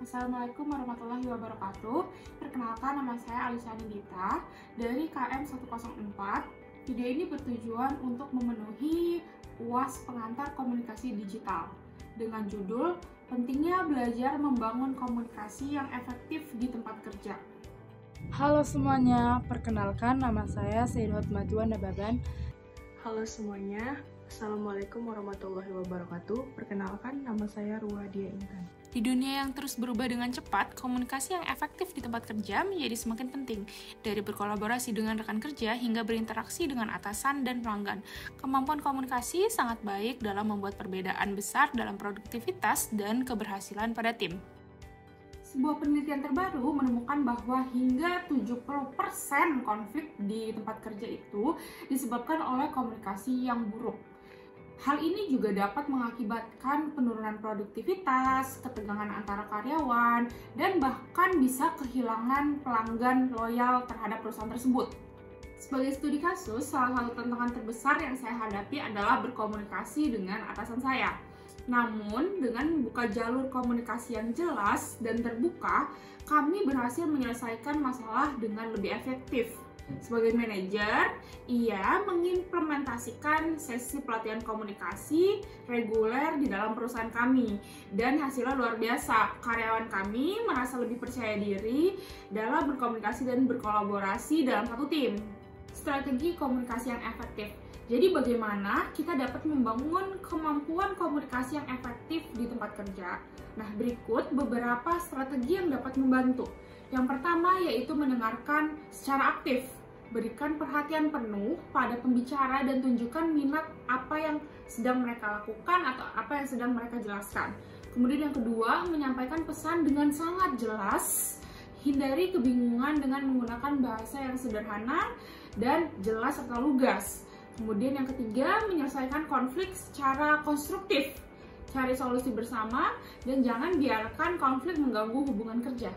Assalamualaikum warahmatullahi wabarakatuh. Perkenalkan, nama saya Alisa Nindita dari KM 104. Video ini bertujuan untuk memenuhi UAS pengantar komunikasi digital dengan judul Pentingnya Belajar Membangun Komunikasi yang Efektif di Tempat Kerja. Halo semuanya, perkenalkan nama saya Sayyidat Matuan Nababan. Halo semuanya, Assalamualaikum warahmatullahi wabarakatuh. Perkenalkan, nama saya Ruwadia Intan. Di dunia yang terus berubah dengan cepat, komunikasi yang efektif di tempat kerja menjadi semakin penting. Dari berkolaborasi dengan rekan kerja hingga berinteraksi dengan atasan dan pelanggan. Kemampuan komunikasi sangat baik dalam membuat perbedaan besar dalam produktivitas dan keberhasilan pada tim. Sebuah penelitian terbaru menemukan bahwa hingga 70% konflik di tempat kerja itu disebabkan oleh komunikasi yang buruk. Hal ini juga dapat mengakibatkan penurunan produktivitas, ketegangan antara karyawan, dan bahkan bisa kehilangan pelanggan loyal terhadap perusahaan tersebut. Sebagai studi kasus, salah satu tantangan terbesar yang saya hadapi adalah berkomunikasi dengan atasan saya. Namun, dengan membuka jalur komunikasi yang jelas dan terbuka, kami berhasil menyelesaikan masalah dengan lebih efektif. Sebagai manajer, ia mengimplementasikan sesi pelatihan komunikasi reguler di dalam perusahaan kami. Dan hasilnya luar biasa, karyawan kami merasa lebih percaya diri dalam berkomunikasi dan berkolaborasi dalam satu tim. Strategi komunikasi yang efektif. Jadi bagaimana kita dapat membangun kemampuan komunikasi yang efektif di tempat kerja? Nah, berikut beberapa strategi yang dapat membantu. Yang pertama yaitu mendengarkan secara aktif. Berikan perhatian penuh pada pembicara dan tunjukkan minat apa yang sedang mereka lakukan atau apa yang sedang mereka jelaskan. Kemudian yang kedua, menyampaikan pesan dengan sangat jelas. Hindari kebingungan dengan menggunakan bahasa yang sederhana dan jelas serta lugas. Kemudian yang ketiga, menyelesaikan konflik secara konstruktif. Cari solusi bersama dan jangan biarkan konflik mengganggu hubungan kerja.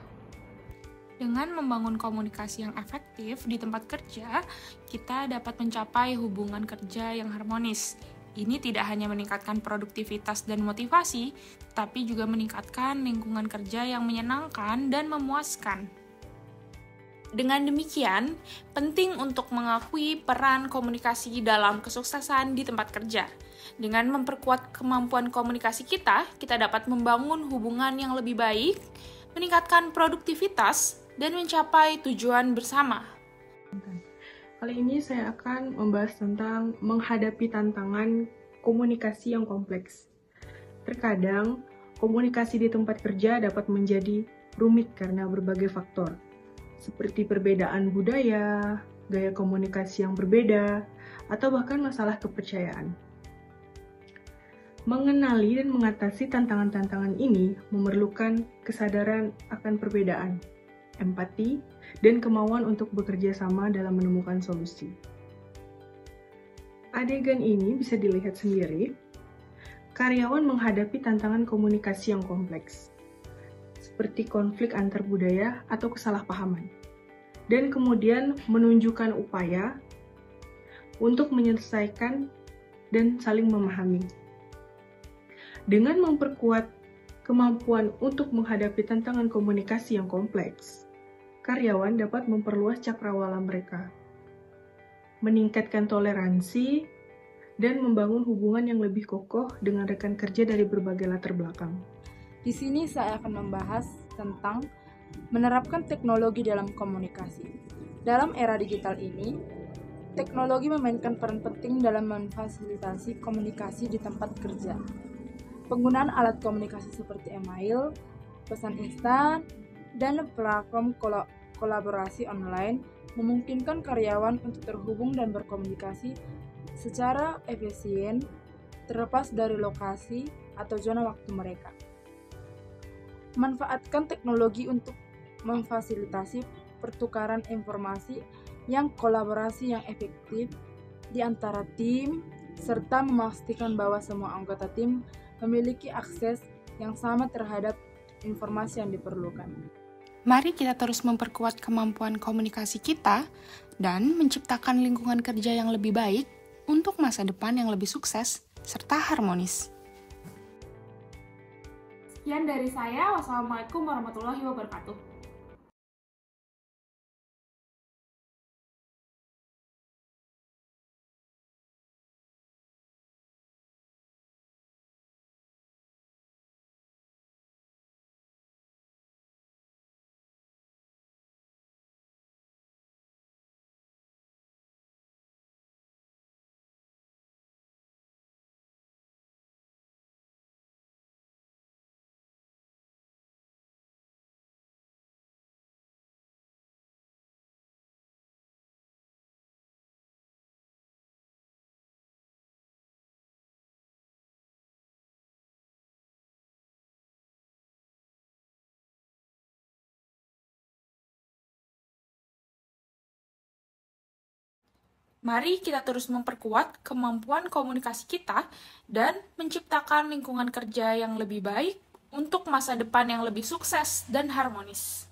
Dengan membangun komunikasi yang efektif di tempat kerja, kita dapat mencapai hubungan kerja yang harmonis. Ini tidak hanya meningkatkan produktivitas dan motivasi, tapi juga meningkatkan lingkungan kerja yang menyenangkan dan memuaskan. Dengan demikian, penting untuk mengakui peran komunikasi dalam kesuksesan di tempat kerja. Dengan memperkuat kemampuan komunikasi kita dapat membangun hubungan yang lebih baik, meningkatkan produktivitas, dan mencapai tujuan bersama. Kali ini saya akan membahas tentang menghadapi tantangan komunikasi yang kompleks. Terkadang, komunikasi di tempat kerja dapat menjadi rumit karena berbagai faktor, seperti perbedaan budaya, gaya komunikasi yang berbeda, atau bahkan masalah kepercayaan. Mengenali dan mengatasi tantangan-tantangan ini memerlukan kesadaran akan perbedaan, empati, dan kemauan untuk bekerja sama dalam menemukan solusi. Adegan ini bisa dilihat sendiri. Karyawan menghadapi tantangan komunikasi yang kompleks, seperti konflik antar budaya atau kesalahpahaman, dan kemudian menunjukkan upaya untuk menyelesaikan dan saling memahami. Dengan memperkuat kemampuan untuk menghadapi tantangan komunikasi yang kompleks, karyawan dapat memperluas cakrawala mereka, meningkatkan toleransi, dan membangun hubungan yang lebih kokoh dengan rekan kerja dari berbagai latar belakang. Di sini saya akan membahas tentang menerapkan teknologi dalam komunikasi. Dalam era digital ini, teknologi memainkan peran penting dalam memfasilitasi komunikasi di tempat kerja. Penggunaan alat komunikasi seperti email, pesan instan, dan platform kolaborasi online memungkinkan karyawan untuk terhubung dan berkomunikasi secara efisien terlepas dari lokasi atau zona waktu mereka. Manfaatkan teknologi untuk memfasilitasi pertukaran informasi yang kolaborasi yang efektif di antara tim, serta memastikan bahwa semua anggota tim memiliki akses yang sama terhadap informasi yang diperlukan. Mari kita terus memperkuat kemampuan komunikasi kita dan menciptakan lingkungan kerja yang lebih baik untuk masa depan yang lebih sukses serta harmonis. Sekian dari saya. Wassalamualaikum warahmatullahi wabarakatuh. Mari kita terus memperkuat kemampuan komunikasi kita dan menciptakan lingkungan kerja yang lebih baik untuk masa depan yang lebih sukses dan harmonis.